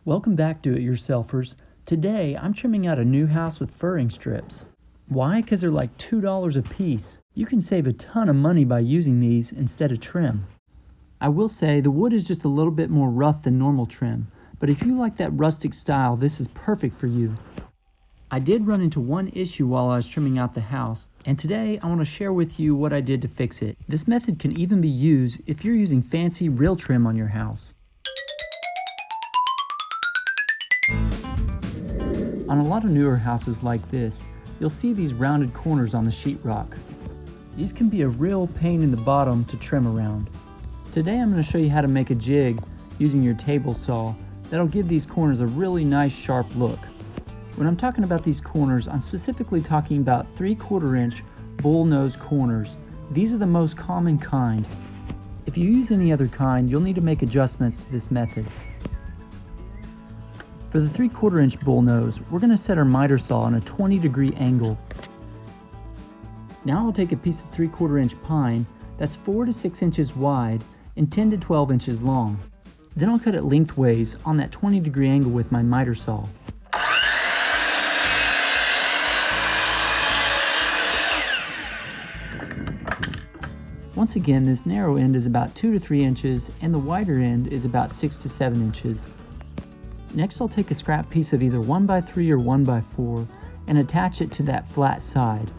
Welcome back, do-it-yourselfers. Today, I'm trimming out a new house with furring strips. Why? Because they're like $2 a piece. You can save a ton of money by using these instead of trim. I will say the wood is just a little bit more rough than normal trim, but if you like that rustic style, this is perfect for you. I did run into one issue while I was trimming out the house, and today I want to share with you what I did to fix it. This method can even be used if you're using fancy real trim on your house. On a lot of newer houses like this, you'll see these rounded corners on the sheetrock. These can be a real pain in the bottom to trim around. Today I'm going to show you how to make a jig using your table saw that'll give these corners a really nice sharp look. When I'm talking about these corners, I'm specifically talking about 3/4 inch bullnose corners. These are the most common kind. If you use any other kind, you'll need to make adjustments to this method. For the 3/4 inch bullnose, we're going to set our miter saw on a 20-degree angle. Now I'll take a piece of 3/4 inch pine that's 4 to 6 inches wide and 10 to 12 inches long. Then I'll cut it lengthways on that 20-degree angle with my miter saw. Once again, this narrow end is about 2 to 3 inches and the wider end is about 6 to 7 inches. Next, I'll take a scrap piece of either 1x3 or 1x4 and attach it to that flat side.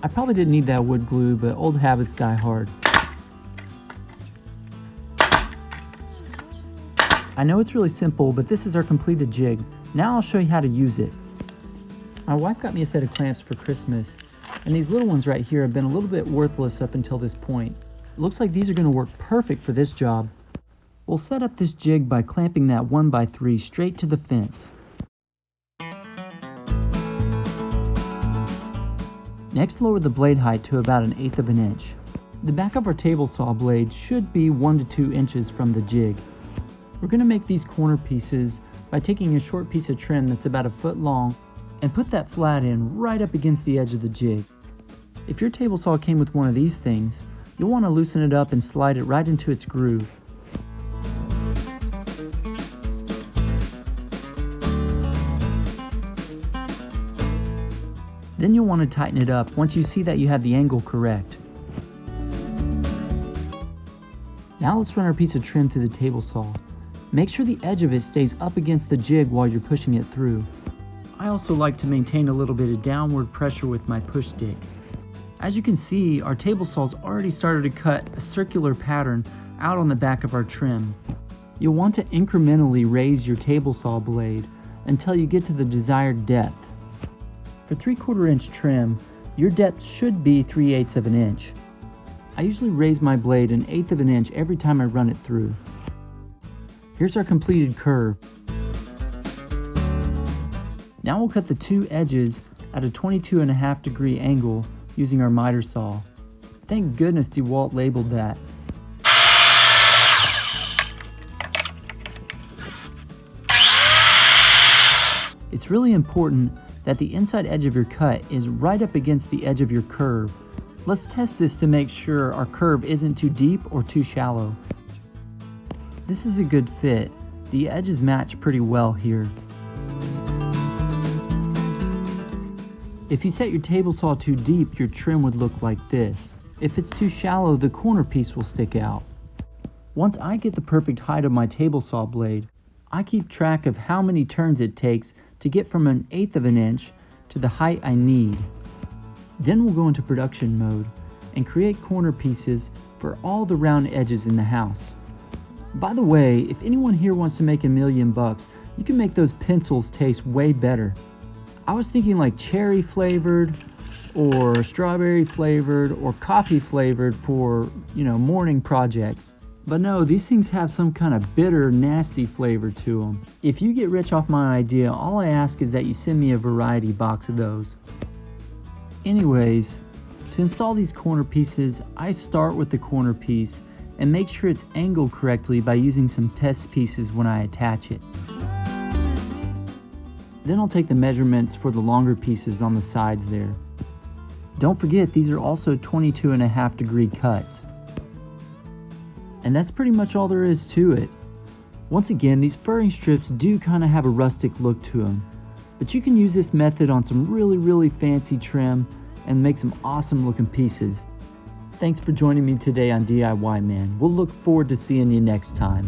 I probably didn't need that wood glue, but old habits die hard. I know it's really simple, but this is our completed jig. Now I'll show you how to use it. My wife got me a set of clamps for Christmas, and these little ones right here have been a little bit worthless up until this point. It looks like these are going to work perfect for this job. We'll set up this jig by clamping that 1x3 straight to the fence. Next, lower the blade height to about 1/8 of an inch. The back of our table saw blade should be 1 to 2 inches from the jig. We're going to make these corner pieces by taking a short piece of trim that's about 1 foot long and put that flat end right up against the edge of the jig. If your table saw came with one of these things, you'll want to loosen it up and slide it right into its groove. Then you'll want to tighten it up once you see that you have the angle correct. Now let's run our piece of trim through the table saw. Make sure the edge of it stays up against the jig while you're pushing it through. I also like to maintain a little bit of downward pressure with my push stick. As you can see, our table saw's already started to cut a circular pattern out on the back of our trim. You'll want to incrementally raise your table saw blade until you get to the desired depth. For 3/4 inch trim, your depth should be 3/8 of an inch. I usually raise my blade 1/8 of an inch every time I run it through. Here's our completed curve. Now we'll cut the two edges at a 22.5 degree angle using our miter saw. Thank goodness DeWalt labeled that. It's really important that the inside edge of your cut is right up against the edge of your curve. Let's test this to make sure our curve isn't too deep or too shallow. This is a good fit. The edges match pretty well here. If you set your table saw too deep, your trim would look like this. If it's too shallow, the corner piece will stick out. Once I get the perfect height of my table saw blade, I keep track of how many turns it takes to get from 1/8 of an inch to the height I need. Then we'll go into production mode and create corner pieces for all the round edges in the house. By the way, if anyone here wants to make $1 million, you can make those pencils taste way better. I was thinking like cherry flavored or strawberry flavored or coffee flavored for, morning projects. But no, these things have some kind of bitter, nasty flavor to them. If you get rich off my idea, all I ask is that you send me a variety box of those. Anyways, to install these corner pieces, I start with the corner piece and make sure it's angled correctly by using some test pieces when I attach it. Then I'll take the measurements for the longer pieces on the sides there. Don't forget, these are also 22.5 degree cuts. And that's pretty much all there is to it. Once again, these furring strips do kind of have a rustic look to them, but you can use this method on some really fancy trim and make some awesome looking pieces. Thanks for joining me today on DIY Man. We'll look forward to seeing you next time.